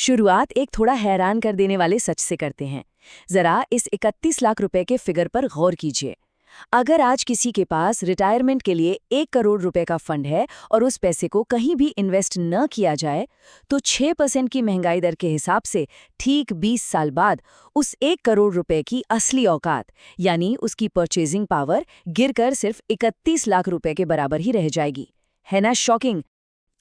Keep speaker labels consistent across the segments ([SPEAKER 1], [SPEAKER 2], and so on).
[SPEAKER 1] शुरुआत एक थोड़ा हैरान कर देने वाले सच से करते हैं। जरा इस 31 लाख रुपए के फिगर पर गौर कीजिए। अगर आज किसी के पास रिटायरमेंट के लिए 1 करोड़ रुपए का फंड है और उस पैसे को कहीं भी इन्वेस्ट न किया जाए, तो 6% की महंगाई दर के हिसाब से ठीक 20 साल बाद उस 1 करोड़ रुपए की असली औकात यानी उसकी परचेजिंग पावर गिरकर सिर्फ 31 लाख रुपए के बराबर ही रह जाएगी। है ना शॉकिंग?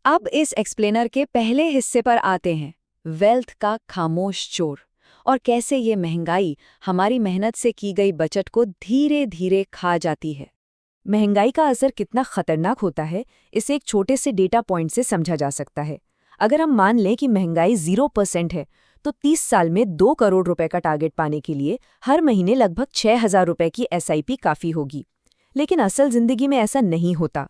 [SPEAKER 1] अब इस एक्सप्लेनर के पहले हिस्से पर आते हैं, वेल्थ का खामोश चोर, और कैसे ये महंगाई हमारी मेहनत से की गई बचत को धीरे धीरे खा जाती है। महंगाई का असर कितना खतरनाक होता है, इसे एक छोटे से डेटा पॉइंट से समझा जा सकता है। अगर हम मान लें कि महंगाई 0% है, तो 30 साल में 2 करोड़ रुपए का टारगेट पाने के लिए हर महीने लगभग 6,000 रुपए की SIP काफ़ी होगी। लेकिन असल जिंदगी में ऐसा नहीं होता।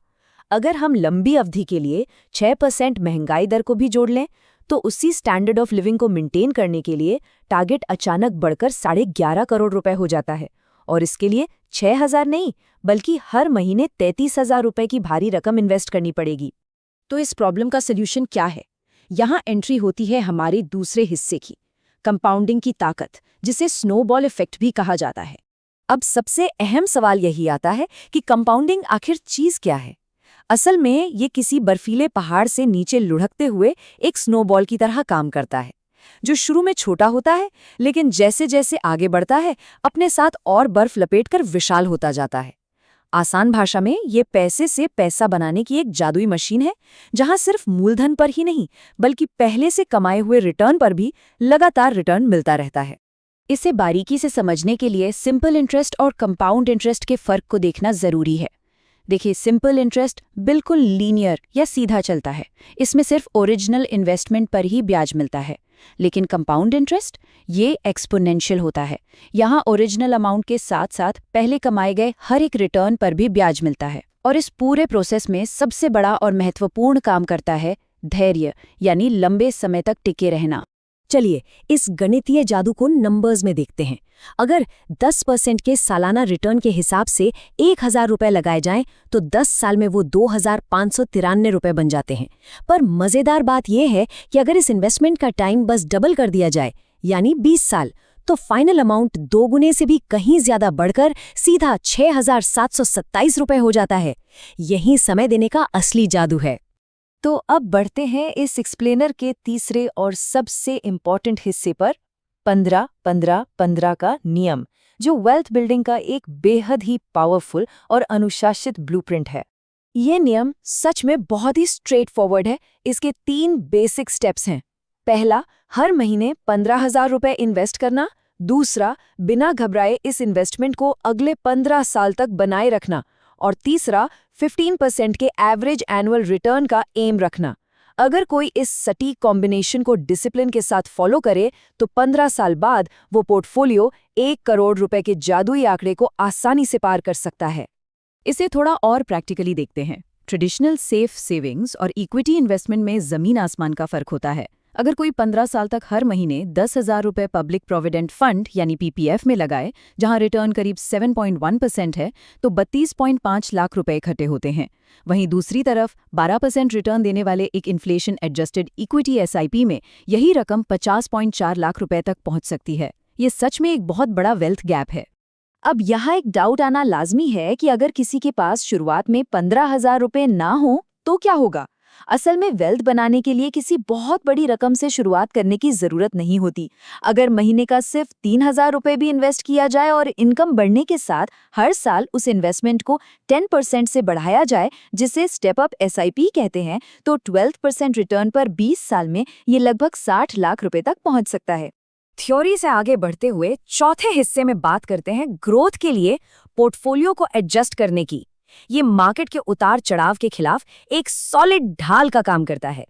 [SPEAKER 1] अगर हम लंबी अवधि के लिए 6% महंगाई दर को भी जोड़ लें, तो उसी स्टैंडर्ड ऑफ लिविंग को मेंटेन करने के लिए टारगेट अचानक बढ़कर 11.5 करोड़ रुपए हो जाता है। और इसके लिए 6,000 नहीं, बल्कि हर महीने 33,000 रुपए की भारी रकम इन्वेस्ट करनी पड़ेगी। तो इस प्रॉब्लम का सल्यूशन क्या है? यहाँ एंट्री होती है हमारे दूसरे हिस्से की, कंपाउंडिंग की ताकत, जिसे स्नोबॉल इफेक्ट भी कहा जाता है। अब सबसे अहम सवाल यही आता है कि कंपाउंडिंग आखिर चीज़ क्या है? असल में ये किसी बर्फीले पहाड़ से नीचे लुढ़कते हुए एक स्नोबॉल की तरह काम करता है, जो शुरू में छोटा होता है, लेकिन जैसे जैसे आगे बढ़ता है अपने साथ और बर्फ लपेटकर विशाल होता जाता है। आसान भाषा में ये पैसे से पैसा बनाने की एक जादुई मशीन है, जहां सिर्फ मूलधन पर ही नहीं, बल्कि पहले से कमाए हुए रिटर्न पर भी लगातार रिटर्न मिलता रहता है। इसे बारीकी से समझने के लिए सिंपल इंटरेस्ट और कंपाउंड इंटरेस्ट के फर्क को देखना जरूरी है। देखिए, सिंपल इंटरेस्ट बिल्कुल लीनियर या सीधा चलता है, इसमें सिर्फ ओरिजिनल इन्वेस्टमेंट पर ही ब्याज मिलता है। लेकिन कंपाउंड इंटरेस्ट ये एक्सपोनेंशियल होता है। यहाँ ओरिजिनल अमाउंट के साथ साथ पहले कमाए गए हर एक रिटर्न पर भी ब्याज मिलता है। और इस पूरे प्रोसेस में सबसे बड़ा और महत्वपूर्ण काम करता है धैर्य, यानी लंबे समय तक टिके रहना। चलिए इस गणितीय जादू को नंबर्स में देखते हैं। अगर 10% के सालाना रिटर्न के हिसाब से 1,000 रुपए लगाए जाएं, तो 10 साल में वो 2,593 रुपए बन जाते हैं। पर मज़ेदार बात यह है कि अगर इस इन्वेस्टमेंट का टाइम बस डबल कर दिया जाए, यानी 20 साल, तो फाइनल अमाउंट 2 गुने से भी कहीं ज्यादा बढ़कर सीधा 6,727 रुपए हो जाता है। यही समय देने का असली जादू है। तो अब बढ़ते हैं इस एक्सप्लेनर के तीसरे और सबसे इम्पॉर्टेंट हिस्से पर, 15-15-15 का नियम, जो वेल्थ बिल्डिंग का एक बेहद ही पावरफुल और अनुशासित ब्लूप्रिंट है। ये नियम सच में बहुत ही स्ट्रेट फॉरवर्ड है। इसके 3 बेसिक स्टेप्स हैं। पहला, हर महीने 15,000 रुपए इन्वेस्ट करना। दूसरा, बिना घबराए इस इन्वेस्टमेंट को अगले 15 साल तक बनाए रखना। और तीसरा, 15% के एवरेज एनुअल रिटर्न का एम रखना। अगर कोई इस सटीक कॉम्बिनेशन को डिसिप्लिन के साथ फॉलो करे, तो 15 साल बाद वो पोर्टफोलियो 1 करोड़ रुपए के जादुई आंकड़े को आसानी से पार कर सकता है। इसे थोड़ा और प्रैक्टिकली देखते हैं। ट्रेडिशनल सेफ सेविंग्स और इक्विटी इन्वेस्टमेंट में जमीन आसमान का फर्क होता है। अगर कोई 15 साल तक हर महीने 10,000 रुपए पब्लिक प्रोविडेंट फंड यानी PPF में लगाए, जहां रिटर्न करीब 7.1% है, तो 32.5 लाख रुपए इकट्ठे होते हैं। वहीं दूसरी तरफ 12% रिटर्न देने वाले एक इन्फ्लेशन एडजस्टेड इक्विटी SIP में यही रकम 50.4 लाख रुपए तक पहुंच सकती है। ये सच में एक बहुत बड़ा वेल्थ गैप है। अब यहाँ एक डाउट आना लाजमी है कि अगर किसी के पास शुरुआत में 15,000 रुपए ना हो तो क्या होगा? असल में वेल्थ बनाने के लिए किसी बहुत बड़ी रकम से शुरुआत करने की जरूरत नहीं होती। अगर महीने का सिर्फ 3,000 रुपए भी इन्वेस्ट किया जाए और इनकम बढ़ने के साथ हर साल उस इन्वेस्टमेंट को 10% से बढ़ाया जाए, जिसे स्टेप अप SIP कहते हैं, तो 12% रिटर्न पर 20 साल में ये लगभग 60 लाख रुपए तक पहुंच सकता है। थ्योरी से आगे बढ़ते हुए चौथे हिस्से में बात करते हैं ग्रोथ के लिए पोर्टफोलियो को एडजस्ट करने की। ये मार्केट के उतार चढ़ाव के खिलाफ एक सॉलिड ढाल का काम करता है।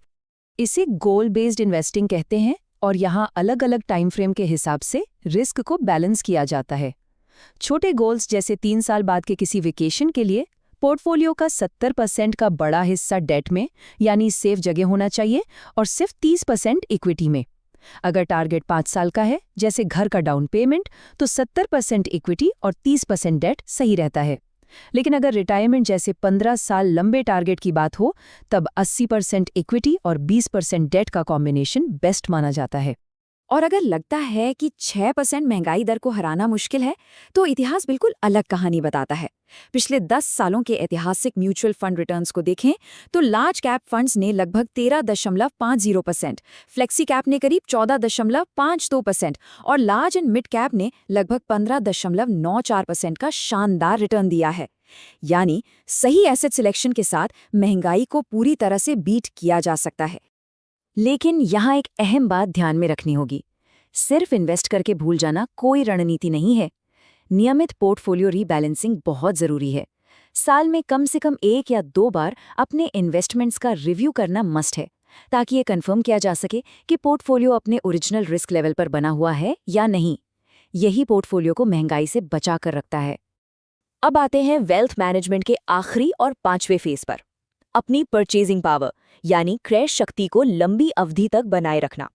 [SPEAKER 1] इसे गोल बेस्ड इन्वेस्टिंग कहते हैं और यहाँ अलग अलग टाइम फ्रेम के हिसाब से रिस्क को बैलेंस किया जाता है। छोटे गोल्स जैसे 3 साल बाद के किसी वेकेशन के लिए पोर्टफोलियो का 70% का बड़ा हिस्सा डेट में यानी सेफ जगह होना चाहिए और सिर्फ 30% इक्विटी में। अगर टारगेट 5 साल का है, जैसे घर का डाउन पेमेंट, तो 70% इक्विटी और 30% डेट सही रहता है। लेकिन अगर रिटायरमेंट जैसे 15 साल लंबे टारगेट की बात हो, तब 80% इक्विटी और 20% डेट का कॉम्बिनेशन बेस्ट माना जाता है।
[SPEAKER 2] और अगर लगता है कि 6% महंगाई दर को हराना मुश्किल है, तो इतिहास बिल्कुल अलग कहानी बताता है। पिछले 10 सालों के ऐतिहासिक म्यूचुअल फंड रिटर्न्स को देखें तो लार्ज कैप फंड्स ने लगभग 13.50%, फ्लेक्सी कैप ने करीब 14.52% और लार्ज एंड मिड कैप ने लगभग 15.94% का शानदार रिटर्न दिया है। यानी सही एसेट सिलेक्शन के साथ महंगाई को पूरी तरह से बीट किया जा सकता है।
[SPEAKER 1] लेकिन यहाँ एक अहम बात ध्यान में रखनी होगी। सिर्फ इन्वेस्ट करके भूल जाना कोई रणनीति नहीं है। नियमित पोर्टफोलियो रीबैलेंसिंग बहुत ज़रूरी है। साल में कम से कम 1 या 2 बार अपने इन्वेस्टमेंट्स का रिव्यू करना मस्ट है, ताकि ये कंफर्म किया जा सके कि पोर्टफोलियो अपने ओरिजिनल रिस्क लेवल पर बना हुआ है या नहीं। यही पोर्टफोलियो को महंगाई से बचा कर रखता है। अब आते हैं वेल्थ मैनेजमेंट के आखिरी और 5वें फेज पर, अपनी परचेजिंग पावर यानी क्रय शक्ति को लंबी अवधि तक बनाए रखना।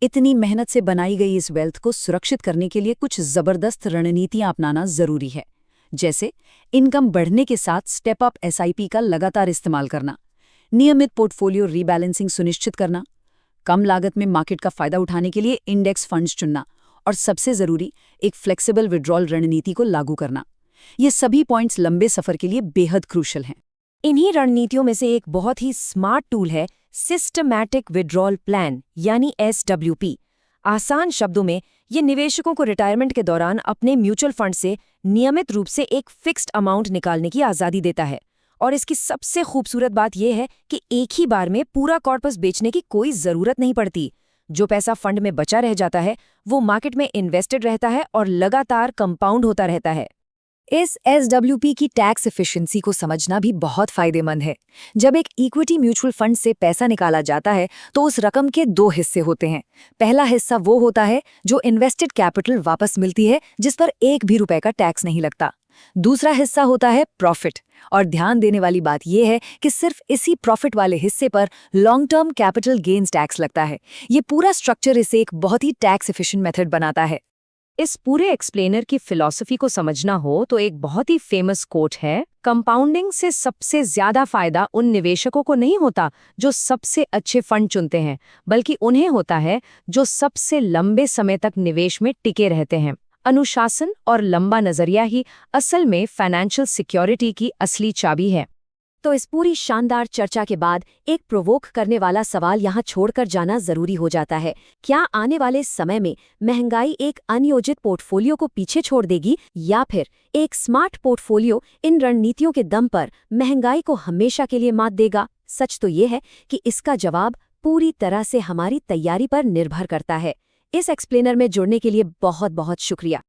[SPEAKER 1] इतनी मेहनत से बनाई गई इस वेल्थ को सुरक्षित करने के लिए कुछ जबरदस्त रणनीतियां अपनाना जरूरी है। जैसे इनकम बढ़ने के साथ स्टेप अप एसआईपी का लगातार इस्तेमाल करना, नियमित पोर्टफोलियो रीबैलेंसिंग सुनिश्चित करना, कम लागत में मार्केट का फायदा उठाने के लिए इंडेक्स फंड्स चुनना और सबसे जरूरी एक फ्लेक्सिबल विड्रॉल रणनीति को लागू करना। ये सभी पॉइंट्स लंबे सफर के लिए बेहद क्रूशल हैं।
[SPEAKER 2] इन्हीं रणनीतियों में से एक बहुत ही स्मार्ट टूल है सिस्टमैटिक विड्रॉल प्लान यानी SWP। आसान शब्दों में ये निवेशकों को रिटायरमेंट के दौरान अपने म्यूचुअल फंड से नियमित रूप से एक फिक्स्ड अमाउंट निकालने की आज़ादी देता है। और इसकी सबसे खूबसूरत बात यह है कि एक ही बार में पूरा कॉर्पस बेचने की कोई ज़रूरत नहीं पड़ती। जो पैसा फंड में बचा रह जाता है वो मार्केट में इन्वेस्टेड रहता है और लगातार कंपाउंड होता रहता है। इस SWP की टैक्स एफिशिएंसी को समझना भी बहुत फायदेमंद है। जब एक इक्विटी म्यूचुअल फंड से पैसा निकाला जाता है तो उस रकम के 2 हिस्से होते हैं। पहला हिस्सा वो होता है जो इन्वेस्टेड कैपिटल वापस मिलती है, जिस पर 1 भी रुपए का टैक्स नहीं लगता। दूसरा हिस्सा होता है प्रॉफिट, और ध्यान देने वाली बात यह है कि सिर्फ इसी प्रॉफिट वाले हिस्से पर long term capital gains tax लगता है। ये पूरा स्ट्रक्चर इसे एक बहुत ही टैक्स एफिशिएंट मेथड बनाता है।
[SPEAKER 1] इस पूरे एक्सप्लेनर की फिलॉसफी को समझना हो तो एक बहुत ही फेमस कोट है, कंपाउंडिंग से सबसे ज्यादा फायदा उन निवेशकों को नहीं होता जो सबसे अच्छे फंड चुनते हैं, बल्कि उन्हें होता है जो सबसे लंबे समय तक निवेश में टिके रहते हैं। अनुशासन और लंबा नजरिया ही असल में फाइनेंशियल सिक्योरिटी की असली चाबी है। तो इस पूरी शानदार चर्चा के बाद एक प्रोवोक करने वाला सवाल यहाँ छोड़कर जाना जरूरी हो जाता है। क्या आने वाले समय में महंगाई एक अनियोजित पोर्टफोलियो को पीछे छोड़ देगी, या फिर एक स्मार्ट पोर्टफोलियो इन रणनीतियों के दम पर महंगाई को हमेशा के लिए मात देगा? सच तो ये है कि इसका जवाब पूरी तरह से हमारी तैयारी पर निर्भर करता है। इस एक्सप्लेनर में जुड़ने के लिए बहुत बहुत शुक्रिया।